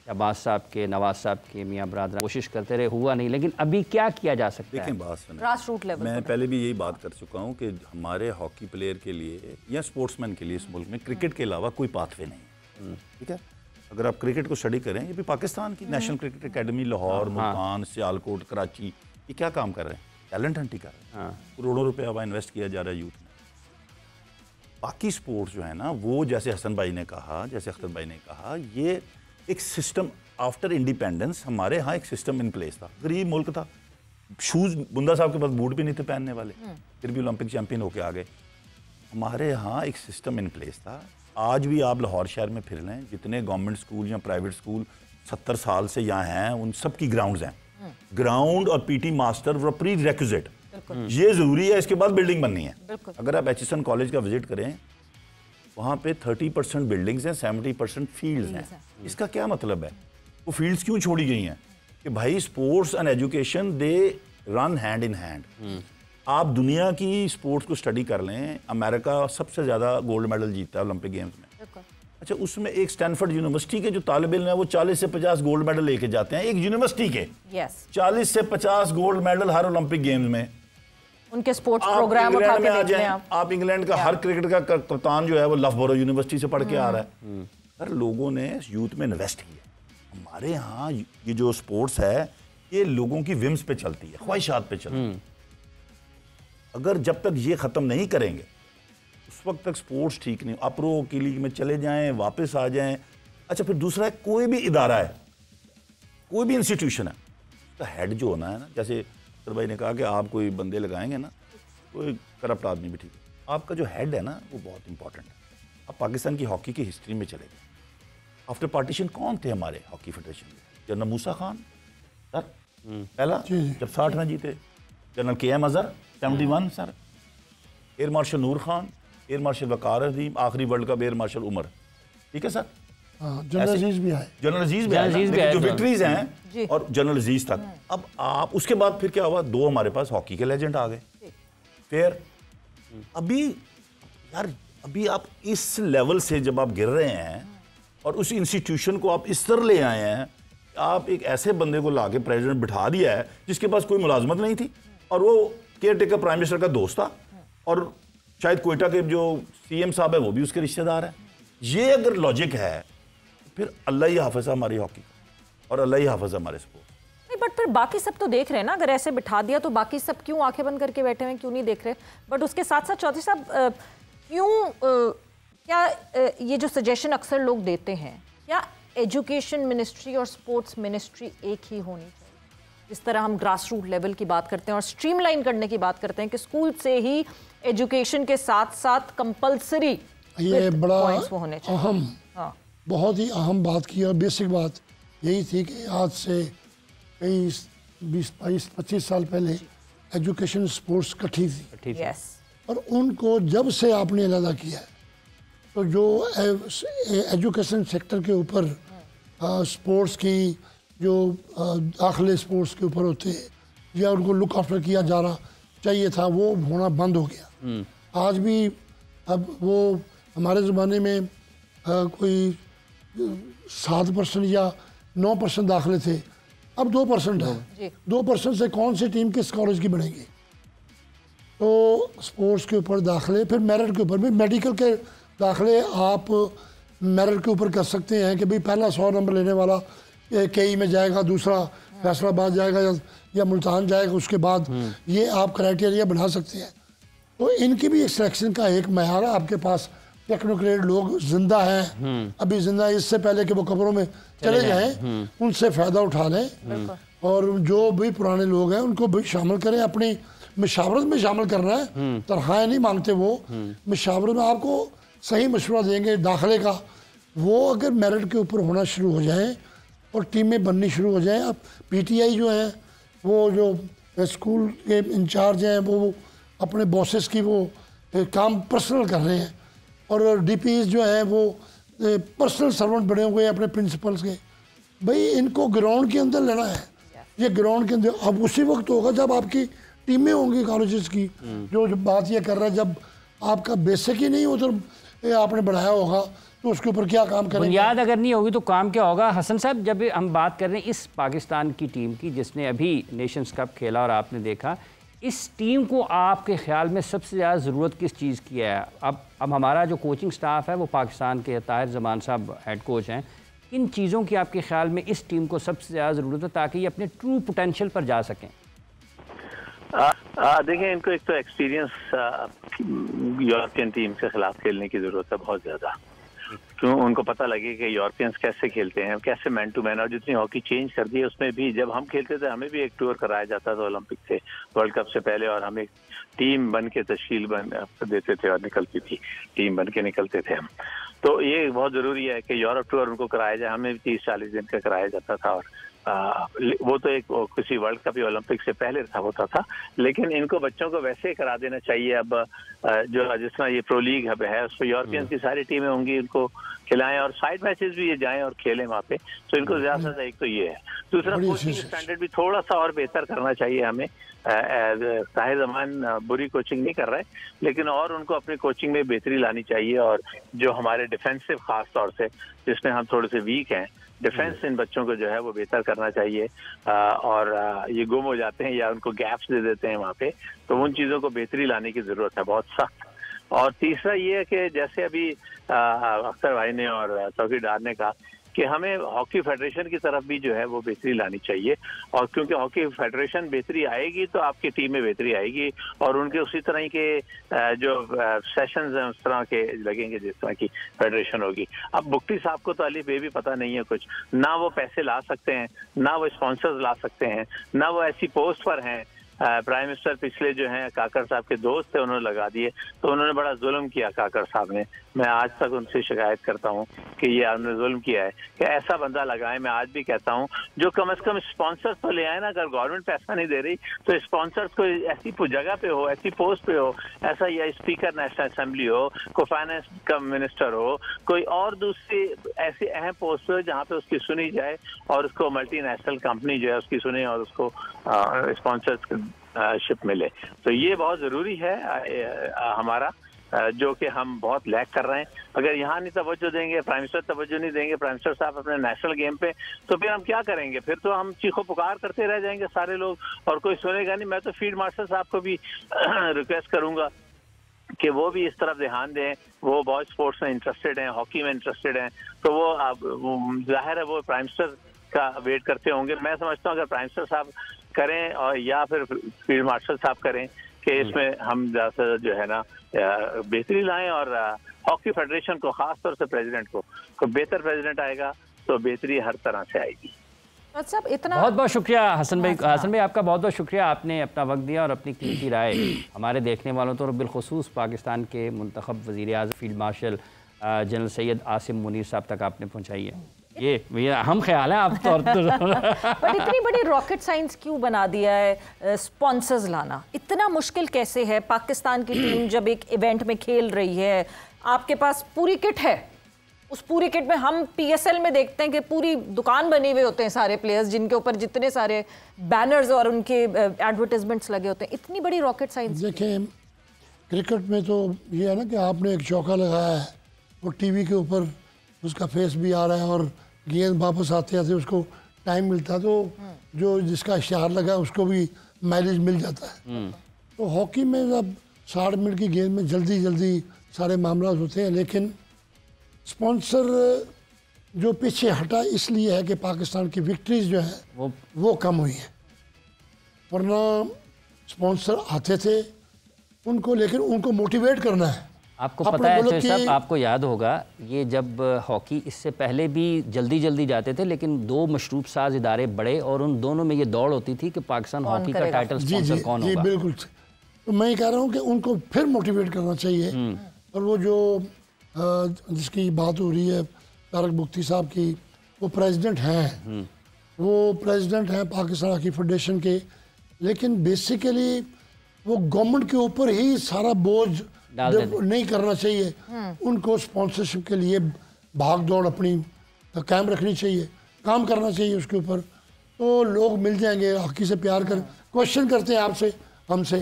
शहबाज साहब के, नवाज साहब के, मियाँ बरादर कोशिश करते रहे, हुआ नहीं, लेकिन अभी क्या किया जा सकता है? देखें बात सुनें, ग्रास रूट लेवल मैं पहले भी यही बात कर चुका हूँ कि हमारे हॉकी प्लेयर के लिए या स्पोर्ट्समैन के लिए इस मुल्क में क्रिकेट के अलावा कोई पाथवे नहीं है। ठीक है, अगर आप क्रिकेट को स्टडी करें, ये भी पाकिस्तान की national cricket academy Lahore, Multan, Sialkot, Karachi, ये क्या काम कर रहे हैं? टैलेंट हंट ही कर रहे हैं। करोड़ों रुपया वहाँ इन्वेस्ट किया जा रहा है यूथ में। बाकी स्पोर्ट्स जो है ना, वो जैसे हसन भाई ने कहा, जैसे अख्तर भाई ने कहा, ये एक सिस्टम आफ्टर इंडिपेंडेंस हमारे यहाँ एक सिस्टम इन प्लेस था। गरीब मुल्क था, शूज़ बुंदा साहब के पास बूट भी नहीं थे पहनने वाले, फिर भी ओलंपिक चैंपियन होके आ गए। हमारे यहाँ एक सिस्टम इन प्लेस था। आज भी आप लाहौर शहर में फिर लें, जितने गवर्नमेंट स्कूल या प्राइवेट स्कूल 70 साल से यहाँ हैं, उन सब की ग्राउंड्स हैं। ग्राउंड और पीटी मास्टर वो प्री रिक्विजिट, ये ज़रूरी है, इसके बाद बिल्डिंग बननी है। अगर आप एचएसएन कॉलेज का विजिट करें, वहाँ पे 30% बिल्डिंग्स हैं, 70% फील्ड्स हैं। इसका क्या मतलब है? वो फील्ड्स क्यों छोड़ी गई हैं? कि भाई sports and education they run hand in hand. आप दुनिया की स्पोर्ट्स को स्टडी कर लें, अमेरिका सबसे ज़्यादा गोल्ड मेडल जीतता है ओलंपिक गेम्स में। अच्छा, उसमें एक स्टैनफोर्ड यूनिवर्सिटी के जो तालिब इल्म है वो 40 से 50 गोल्ड मेडल लेके जाते हैं, एक यूनिवर्सिटी के। 40 से 50 गोल्ड मेडल हर ओलंपिक गेम्स में। उनके स्पोर्ट्स प्रोग्राम उठा के देख लें आप इंग्लैंड का हर क्रिकेट का कप्तान जो है वो लफबरो यूनिवर्सिटी से पढ़ के आ रहा है। हर लोगों ने यूथ में इन्वेस्ट किया। हमारे यहाँ ये जो स्पोर्ट्स है, ये लोगों की विम्स पे चलती है, ख्वाहिशात पे चलती है। अगर जब तक ये ख़त्म नहीं करेंगे, उस वक्त तक स्पोर्ट्स ठीक नहीं। आप प्रो की लीग में चले जाएं, वापस आ जाएं। अच्छा, फिर दूसरा है, कोई भी इदारा है, कोई भी इंस्टीट्यूशन है, उसका हेड जो होना है ना, जैसे सर भाई ने कहा कि आप कोई बंदे लगाएंगे ना, कोई करप्ट आदमी भी ठीक है, आपका जो हेड है ना, वो बहुत इंपॉर्टेंट है। अब पाकिस्तान की हॉकी की हिस्ट्री में चले गए, आफ्टर पार्टीशन कौन थे हमारे हॉकी फेडरेशन में? जनरल मूसा खान सर पहला, जब 60 में जीते। General KM Azhar 71 sir, air marshal Noor Khan, air marshal Waqar Azeem, आखिरी world cup air marshal Umar. ठीक है सर, जनरल अजीज भी आए, जनरल अजीज भी आए, जो विक्ट्रीज हैं, और जनरल अजीज तक। अब आप उसके बाद फिर क्या हुआ? 2 हमारे पास हॉकी के लेजेंड आ गए। फिर अभी यार, अभी आप इस लेवल से जब आप गिर रहे हैं और उस इंस्टीट्यूशन को आप इस तरह ले आए हैं, आप एक ऐसे बंदे को लाके प्रेसिडेंट बिठा दिया है जिसके पास कोई मुलाजमत नहीं थी, और वो केयर टेकर प्राइम मिनिस्टर का दोस्त था, और शायद कोयटा के जो CM साहब है वो भी उसके रिश्तेदार हैं। ये अगर लॉजिक है, फिर अल्लाह ही हाफिज़ है हमारी हॉकी और अल्लाह ही हाफिज़ है हमारे स्पोर्ट्स। नहीं, बट फिर बाकी सब तो देख रहे हैं ना। अगर ऐसे बिठा दिया तो बाकी सब क्यों आंखें बंद करके बैठे हुए, क्यों नहीं देख रहे? बट उसके साथ साथ चौधरी साहब, क्यों क्या ये जो सजेशन अक्सर लोग देते हैं, क्या एजुकेशन मिनिस्ट्री और स्पोर्ट्स मिनिस्ट्री एक ही होनी चाहिए? जिस तरह हम ग्रास रूट लेवल की बात करते हैं और स्ट्रीमलाइन करने की बात करते हैं कि स्कूल से ही एजुकेशन के साथ साथ कंपलसरी ये बड़ा होने चाहिए। अहम, बहुत ही अहम बात की, और बेसिक बात यही थी कि आज से कई 20-22-25 साल पहले एजुकेशन स्पोर्ट्स इकट्ठी थी। और उनको जब से आपने अलग किया है, तो जो एजुकेशन सेक्टर के ऊपर स्पोर्ट्स की जो दाखिले स्पोर्ट्स के ऊपर होते हैं या उनको लुक आफ्टर किया जा रहा चाहिए था, वो होना बंद हो गया। आज भी अब वो हमारे ज़माने में कोई 7% या 9% दाखिले थे, अब 2% है। 2% से कौन सी टीम किस कॉलेज की बनेगी? तो स्पोर्ट्स के ऊपर दाखिले, फिर मेरिट के ऊपर भी, मेडिकल के दाखिले आप मेरिट के ऊपर कर सकते हैं कि भाई पहला 100 नंबर लेने वाला KE में जाएगा, दूसरा फैसलाबाद जाएगा या मुल्तान जाएगा, उसके बाद ये आप क्राइटेरिया बना सकते हैं। तो इनकी भी एक सिलेक्शन का एक मैयार है। आपके पास टेक्नोक्रेट लोग जिंदा हैं, अभी जिंदा, इससे पहले कि वो कब्रों में चले जाएं, उनसे फ़ायदा उठा लें, और जो भी पुराने लोग हैं उनको भी शामिल करें, अपनी मशावरत में शामिल करना है। तनख्वाहें नहीं मांगते वो, मशावरत में आपको सही मशवरा देंगे दाखिले का। वो अगर मेरिट के ऊपर होना शुरू हो जाए और टीमें बननी शुरू हो जाएं। अब PTI जो है, वो जो स्कूल के इंचार्ज हैं, वो अपने बॉसेस की वो काम पर्सनल कर रहे हैं, और DPs जो हैं वो पर्सनल सर्वेंट बने हुए हैं अपने प्रिंसिपल्स के। भाई इनको ग्राउंड के अंदर लेना है, ये ग्राउंड के अंदर अब उसी वक्त होगा जब आपकी टीमें होंगी कॉलेजेस की। जो बात ये कर रहा है, जब आपका बेसिक ही नहीं उधर आपने बढ़ाया होगा, तो उसके ऊपर क्या काम करेंगे? बुनियाद अगर नहीं होगी तो काम क्या होगा? हसन साहब, जब हम बात कर रहे हैं इस पाकिस्तान की टीम की जिसने अभी नेशंस कप खेला और आपने देखा, इस टीम को आपके ख्याल में सबसे ज़्यादा ज़रूरत किस चीज़ की है? अब हमारा जो कोचिंग स्टाफ है वो पाकिस्तान के ताहिर जमान साहब हेड कोच हैं, किन चीज़ों की आपके ख्याल में इस टीम को सबसे ज़्यादा ज़रूरत है ताकि ये अपने ट्रू पोटेंशियल पर जा सकें? देखिए, इनको एक तो एक्सपीरियंस यूरोपियन टीम के खिलाफ खेलने की ज़रूरत है बहुत ज़्यादा, क्यों उनको पता लगे कि यूरोपियंस कैसे खेलते हैं, कैसे मैन टू मैन। और जितनी हॉकी चेंज कर दी है उसमें भी, जब हम खेलते थे हमें भी एक टूर कराया जाता था ओलंपिक से, वर्ल्ड कप से पहले, और हम एक टीम बन के तश्कील बन देते थे और निकलती थी, टीम बन के निकलते थे हम। तो ये बहुत ज़रूरी है कि यूरोप टूर उनको कराया जाए। हमें भी 30-40 दिन का कराया जाता था, और वो तो एक किसी वर्ल्ड कप या ओलंपिक से पहले था होता था, लेकिन इनको बच्चों को वैसे ही करा देना चाहिए। अब जो जिस तरह ये प्रो लीग है उस पर यूरोपियन की सारी टीमें होंगी, इनको खिलाएं और साइड मैचेस भी ये जाएं और खेलें वहाँ पे। तो इनको ज्यादा से ज्यादा एक तो ये है। दूसरा, कोचिंग स्टैंडर्ड भी थोड़ा सा और बेहतर करना चाहिए हमें। ताहिर जमान बुरी कोचिंग नहीं कर रहा है, लेकिन और उनको अपनी कोचिंग में बेहतरी लानी चाहिए। और जो हमारे डिफेंसिव खास तौर से जिसमें हम थोड़े से वीक हैं, डिफेंस इन बच्चों को जो है वो बेहतर करना चाहिए। और ये गुम हो जाते हैं या उनको गैप्स दे देते हैं वहाँ पे, तो उन चीज़ों को बेहतरी लाने की ज़रूरत है बहुत सख्त। और तीसरा ये है कि जैसे अभी अख्तर भाई ने और चौकीदार ने कहा कि हमें हॉकी फेडरेशन की तरफ भी जो है वो बेहतरी लानी चाहिए। और क्योंकि हॉकी फेडरेशन बेहतरी आएगी तो आपकी टीम में बेहतरी आएगी, और उनके उसी तरह के जो सेशंस हैं उस तरह के लगेंगे जिस तरह की फेडरेशन होगी। अब बुख्ती साहब को तो अली बे भी पता नहीं है कुछ, ना वो पैसे ला सकते हैं, ना वो स्पॉन्सर्स ला सकते हैं, ना वो ऐसी पोस्ट पर हैं। प्राइम मिनिस्टर पिछले जो हैं काकर साहब के दोस्त थे, उन्होंने लगा दिए, तो उन्होंने बड़ा जुल्म किया काकर साहब ने। मैं आज तक उनसे शिकायत करता हूं कि ये आपने जुल्म किया है कि ऐसा बंदा लगाए। मैं आज भी कहता हूं जो कम से कम स्पॉन्सर्स तो ले आए ना। अगर गवर्नमेंट पैसा नहीं दे रही तो स्पॉन्सर्स को ऐसी जगह पे हो, ऐसी पोस्ट पे हो, ऐसा या स्पीकर नेशनल असेंबली हो, कोई फाइनेंस का मिनिस्टर हो, कोई और दूसरी ऐसी अहम पोस्ट हो जहाँ पे उसकी सुनी जाए और उसको मल्टीनेशनल कंपनी जो है उसकी सुने और उसको स्पॉन्सरशिप मिले। तो ये बहुत ज़रूरी है हमारा, जो कि हम बहुत लैक कर रहे हैं। अगर यहाँ नहीं तवज्जो देंगे, प्राइम मिनिस्टर तवज्जो नहीं देंगे, प्राइम मिनिस्टर साहब अपने नेशनल गेम पे, तो फिर हम क्या करेंगे? फिर तो हम चीखो पुकार करते रह जाएंगे सारे लोग और कोई सुनेगा नहीं। मैं तो फील्ड मार्शल साहब को भी रिक्वेस्ट करूंगा कि वो भी इस तरफ ध्यान दें। वो बहुत स्पोर्ट्स में इंटरेस्टेड हैं, हॉकी में इंटरेस्टेड हैं, तो वो जाहिर है वो प्राइम मिनिस्टर का वेट करते होंगे। मैं समझता हूँ अगर प्राइम मिनिस्टर साहब करें और या फिर फील्ड मार्शल साहब करें कि इसमें हम ज़्यादा जो है ना बेहतरी लाएं, और हॉकी फेडरेशन को खास तौर से प्रेसिडेंट को बेहतर प्रेसिडेंट आएगा तो बेहतरी हर तरह से आएगी। अच्छा, इतना बहुत बहुत शुक्रिया हसन भाई। हसन भाई आपका बहुत बहुत शुक्रिया, आपने अपना वक्त दिया और अपनी कीमती राय हमारे देखने वालों तो बिलखुसूस पाकिस्तान के मुंतखब वज़ीर आज़म field marshal general Syed Asim Munir sahab तक आपने पहुँचाई है। ये भैया हम ख्याल है आप तौर बट इतनी बड़ी रॉकेट साइंस क्यों बना दिया है स्पॉन्सर्स लाना? इतना मुश्किल कैसे है? पाकिस्तान की टीम जब एक इवेंट में खेल रही है, आपके पास पूरी किट है, उस पूरी किट में हम PSL में देखते हैं कि पूरी दुकान बने हुए होते हैं सारे प्लेयर्स, जिनके ऊपर जितने सारे बैनर्स और उनके एडवर्टाइजमेंट्स लगे होते हैं। इतनी बड़ी रॉकेट साइंस। देखें, क्रिकेट में तो ये है ना कि आपने एक चौका लगाया है, वो टीवी के ऊपर उसका फेस भी आ रहा है और गेंद वापस आते आते उसको टाइम मिलता है, तो जो जिसका इश्तिहार लगा उसको भी माइलेज मिल जाता है। तो हॉकी में अब 60 मिनट की गेंद में जल्दी जल्दी सारे मामला होते हैं, लेकिन स्पॉन्सर जो पीछे हटा इसलिए है कि पाकिस्तान की विक्ट्रीज जो है वो कम हुई है। वरना स्पॉन्सर आते थे उनको, लेकिन उनको मोटिवेट करना है। आपको पता है साहब, आपको याद होगा ये जब हॉकी इससे पहले भी जल्दी जल्दी जाते थे, लेकिन दो मशरूब साज इदारे बड़े और उन दोनों में ये दौड़ होती थी कि पाकिस्तान हॉकी का टाइटल स्पॉन्सर कौन होगा। बिल्कुल। तो मैं ये कह रहा हूँ कि उनको फिर मोटिवेट करना चाहिए। और वो जो जिसकी बात हो रही है तारक बुख्ती साहब की, वो प्रेसिडेंट हैं, वो प्रेसिडेंट हैं पाकिस्तान हॉकी फेडरेशन के, लेकिन बेसिकली वो गवर्नमेंट के ऊपर ही सारा बोझ नहीं करना चाहिए। उनको स्पॉन्सरशिप के लिए भाग दौड़ अपनी कायम रखनी चाहिए, काम करना चाहिए उसके ऊपर, तो लोग मिल जाएंगे। हॉकी से प्यार कर क्वेश्चन करते हैं आपसे, हमसे,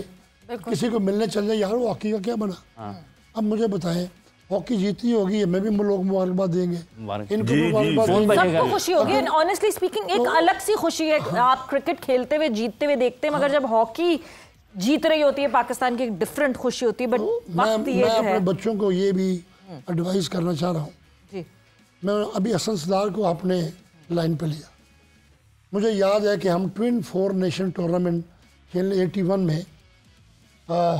किसी को मिलने चल जाए, यार वो हॉकी का क्या बना। अब मुझे बताएं, हॉकी जीती होगी, हमें भी लोग मुबारकबाद देंगे, इनको जी, मुबारकबाद जी, देंगे। सबको खुशी होगी। एंड ऑनेस्टली स्पीकिंग एक अलग सी खुशी है। आप क्रिकेट खेलते हुए जीतते हुए देखते हैं, मगर जब हॉकी जीत रही होती है पाकिस्तान की, एक डिफरेंट खुशी होती है। बट वक्त ये मैं है, अपने बच्चों को ये भी एडवाइस करना चाह रहा हूँ। जी मैं अभी हसन सदार को आपने लाइन पे लिया, मुझे याद है कि हम ट्विन 4 नेशन टूर्नामेंट खेलने 81 में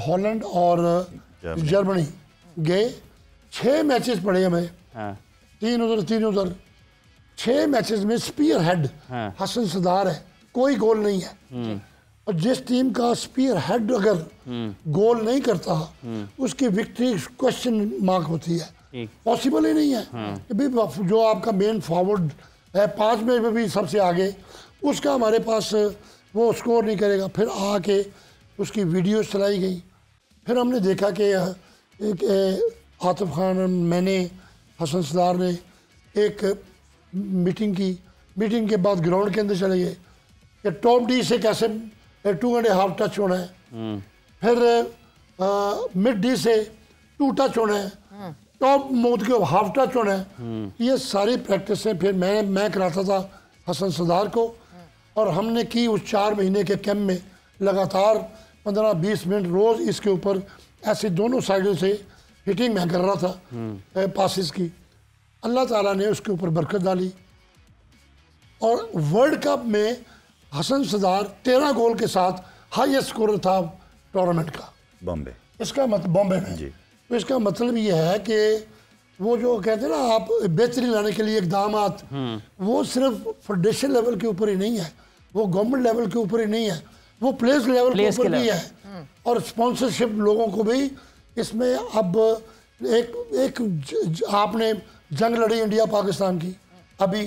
हॉलैंड और जर्मनी गए। 6 मैचेस पड़े हमें, 3 उधर 3 उधर। 6 मैचेस में स्पीयर हेड हसन सदार है, कोई गोल नहीं है। और जिस टीम का स्पीयर हेड अगर गोल नहीं करता, उसकी विक्ट्री क्वेश्चन मार्क होती है, पॉसिबल ही नहीं है। कि जो आपका मेन फॉरवर्ड है 5 में भी सबसे आगे, उसका हमारे पास वो स्कोर नहीं करेगा। फिर आके उसकी वीडियो चलाई गई, फिर हमने देखा कि आतिफ खान, मैंने, हसन सदार ने एक मीटिंग की। मीटिंग के बाद ग्राउंड के अंदर चले गए कि टॉप डी से कैसे 2.5 टच होना है, फिर मिड डी से 2 टच होना है, टॉप मोड के हाफ टच होना है। ये सारी प्रैक्टिसें फिर मैं कराता था हसन सदार को, और हमने की उस 4 महीने के कैंप में लगातार 15-20 मिनट रोज़ इसके ऊपर ऐसे दोनों साइडों से हिटिंग मैं कर रहा था पासिस की। अल्लाह ताला ने उसके ऊपर बरकत डाली, और वर्ल्ड कप में हसन सदार 13 गोल के साथ हाईएस्ट स्कोरर था टूर्नामेंट का, बॉम्बे। इसका मतलब बॉम्बे में जी। तो इसका मतलब ये है कि वो जो कहते हैं ना, आप बेहतरी लाने के लिए इकदाम, वो सिर्फ फेडरेशन लेवल के ऊपर ही नहीं है, वो गवर्नमेंट लेवल के ऊपर ही नहीं है, वो प्लेस लेवल के ऊपर भी है। और स्पॉन्सरशिप लोगों को भी इसमें अब एक आपने जंग लड़ी इंडिया पाकिस्तान की, अभी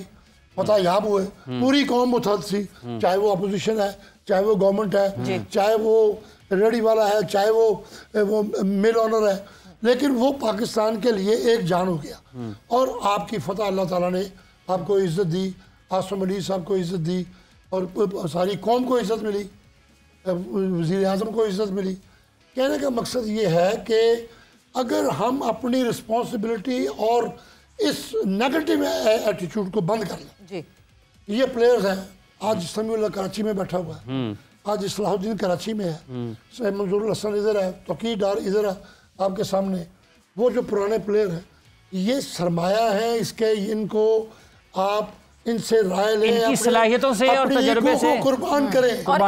पता याब हुए, पूरी कौम मुतहद थी, चाहे वो अपोजिशन है, चाहे वो गवर्नमेंट है, चाहे वो रेडी वाला है, चाहे वो मिल ऑनर है, लेकिन वो पाकिस्तान के लिए एक जान हो गया। और आपकी फतह अल्लाह ताला ने आपको इज़्ज़त दी, आसम अली साहब को इज़्ज़त दी, और सारी कौम को इज़्ज़त मिली, वज़ीर आज़म को इज़्ज़त मिली। कहने का मकसद ये है कि अगर हम अपनी रिस्पॉन्सिबिलिटी और इस नेगेटिव एटीट्यूड को बंद कर लें। जी ये प्लेयर्स हैं, आज समीउल्लाह कराची में बैठा हुआ है, आज इस्लाहुद्दीन कराची में है, मंजूर हसन इधर है, तौकीर डार इधर है आपके सामने। वो जो पुराने प्लेयर हैं, ये सरमाया है इसके, इनको आप इनसे राय लें, इनकी सलाहियतों से और तजर्बे से कुर्बान करें।